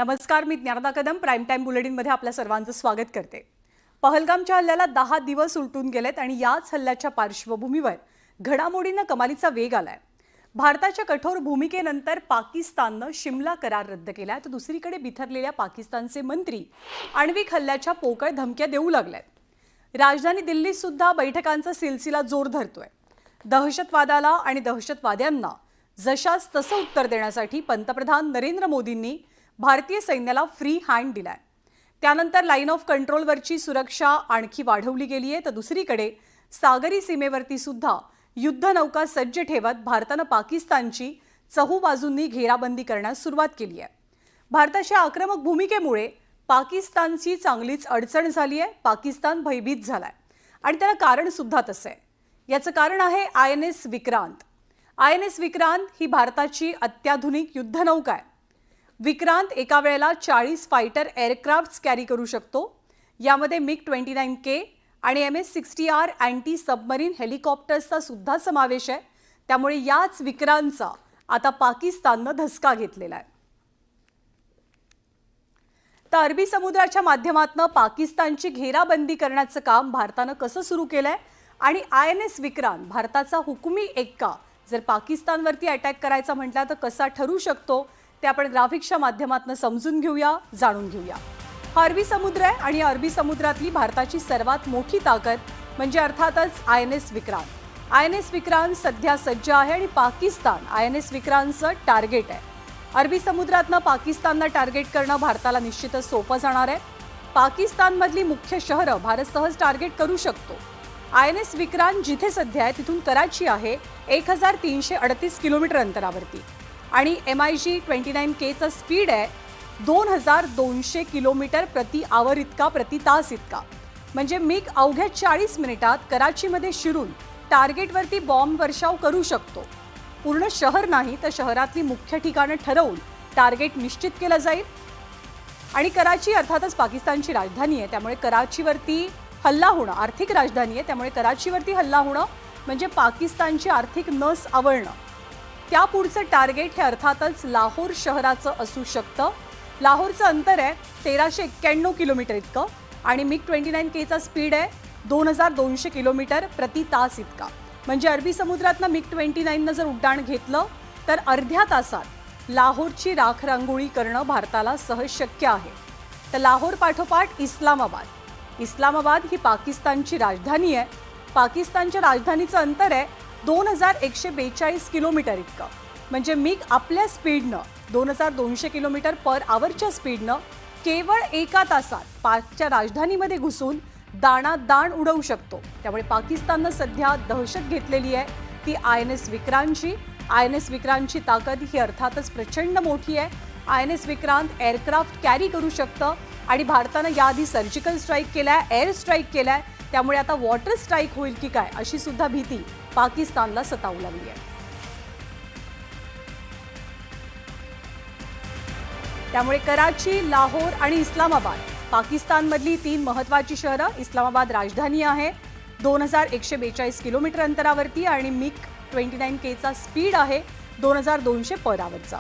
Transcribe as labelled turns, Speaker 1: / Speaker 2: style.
Speaker 1: नमस्कार, मी Dnyanada Kadam prime time बुलेटिनमध्ये आपल्या सर्वांचं स्वागत करते। पहलगामच्या हल्ल्याला 10 दिवस उलटून गेलेत आणि याच हल्ल्याच्या पार्श्वभूमीवर घडामोडींना कमालीचा वेग आलाय। भारताच्या कठोर भूमिकेनंतर पाकिस्ताननं शिमला करार रद्द केला, तर दुसरीकडे बिथरलेल्या पाकिस्तानचे मंत्री आण्विक हल्ल्याच्या पोकळ धमक्या देऊ लागलेत। राजधानी दिल्लीत सुद्धा बैठकांचा सिलसिला जोर धरतोय। दहशतवादाला आणि दहशतवाद्यांना जशास तसं उत्तर देण्यासाठी पंतप्रधान नरेंद्र मोदींनी भारतीय सैन्याला फ्री हँड दिलाय। त्यानंतर लाईन ऑफ कंट्रोलवरची सुरक्षा आणखी वाढवली गेली आहे, तर दुसरीकडे सागरी सीमेवरती सुद्धा युद्धनौका सज्ज ठेवत भारतानं पाकिस्तानची चहूबाजूंनी घेराबंदी करण्यास सुरुवात केली आहे। भारताच्या आक्रमक भूमिकेमुळे पाकिस्तानची चांगलीच अडचण झाली आहे। पाकिस्तान भयभीत झालाय आणि त्याला कारण सुद्धा तसं आहे। याचं कारण आहे INS विक्रांत। INS विक्रांत ही भारताची अत्याधुनिक युद्धनौका आहे। विक्रांत एका वेळेला 40 फायटर एअरक्राफ्ट्स कॅरी करू शकतो। यामध्ये MiG-29K आणि MS-60R अँटी सबमरीन हेलिकॉप्टर्सचा सुद्धा समावेश आहे। त्यामुळे याच विक्रांतचा आता पाकिस्ताननं धसका घेतलेला आहे। तर अरबी समुद्राच्या माध्यमातून पाकिस्तानची घेराबंदी करण्याचं काम भारतानं कसं सुरू केलंय आणि INS विक्रांत भारताचा हुकुमी एक्का जर पाकिस्तानवरती अटॅक करायचा म्हटला तर कसा ठरू शकतो ते आपण ग्राफिक्सच्या माध्यमातून समजून घेऊया, जाणून घेऊया। हा अरबी समुद्र आहे आणि अरबी समुद्रातली भारताची सर्वात मोठी ताकद म्हणजे अर्थातच INS विक्रांत। INS विक्रांत सध्या सज्ज आहे आणि पाकिस्तान INS विक्रांतचं टार्गेट आहे। अरबी समुद्रातनं पाकिस्तानला टार्गेट करणं भारताला निश्चितच सोपं जाणार आहे। पाकिस्तानमधली मुख्य शहरं भारत सहज टार्गेट करू शकतो। INS विक्रांत जिथे सध्या आहे तिथून कराची आहे 1338 किलोमीटर अंतरावरती आणि MiG-29K चा स्पीड आहे 2200 किलोमीटर प्रति आवर इतका, प्रति तास इतका। म्हणजे मिग अवघ्या 40 मिनिटात कराचीमध्ये शिरून टार्गेटवरती बॉम्ब वर्षाव करू शकतो। पूर्ण शहर नाही तर शहरातली मुख्य ठिकाणं ठरवून टार्गेट निश्चित केलं जाईल आणि कराची अर्थातच पाकिस्तानची राजधानी आहे, त्यामुळे कराचीवरती हल्ला होणं, आर्थिक राजधानी आहे त्यामुळे कराचीवरती हल्ला होणं म्हणजे पाकिस्तानची आर्थिक नस आवळणं। त्यापुढचं टार्गेट हे अर्थातच लाहोर शहराचं असू शकतं। लाहोरचं अंतर आहे 1391 किलोमीटर इतकं आणि MiG-29K चा स्पीड आहे 2200 किलोमीटर प्रति तास इतका। म्हणजे अरबी समुद्रातनं MiG-29 जर उड्डाण घेतलं तर अर्ध्या तासात लाहोरची राखरांगोळी करणं भारताला सहज शक्य आहे। तर लाहोर पाठोपाठ इस्लामाबाद ही पाकिस्तानची राजधानी आहे। पाकिस्तानच्या राजधानीचं अंतर आहे 2142 किलोमीटर इतकं। म्हणजे मिग आपल्या स्पीडनं 2200 किलोमीटर पर आवरच्या स्पीडनं केवळ एका तासात पाकच्या राजधानीमध्ये घुसून दाणादाण उडवू शकतो। त्यामुळे पाकिस्ताननं सध्या दहशत घेतलेली आहे ती INS विक्रांतची। INS विक्रांतची ताकद ही अर्थातच प्रचंड मोठी आहे। INS विक्रांत एअरक्राफ्ट कॅरी करू शकतं आणि भारतानं याआधी सर्जिकल स्ट्राईक केलाय, एअर स्ट्राईक केलाय, त्यामुळे आता वॉटर स्ट्राईक होईल की काय अशी सुद्धा भीती पाकिस्तानला सतावू लागली आहे। त्यामुळे कराची, लाहोर आणि इस्लामाबाद पाकिस्तानमधली 3 महत्त्वाची शहरं। इस्लामाबाद राजधानी आहे 2142 किलोमीटर अंतरावरती आणि MiG-29K चा स्पीड आहे 2200 पर आवरचा।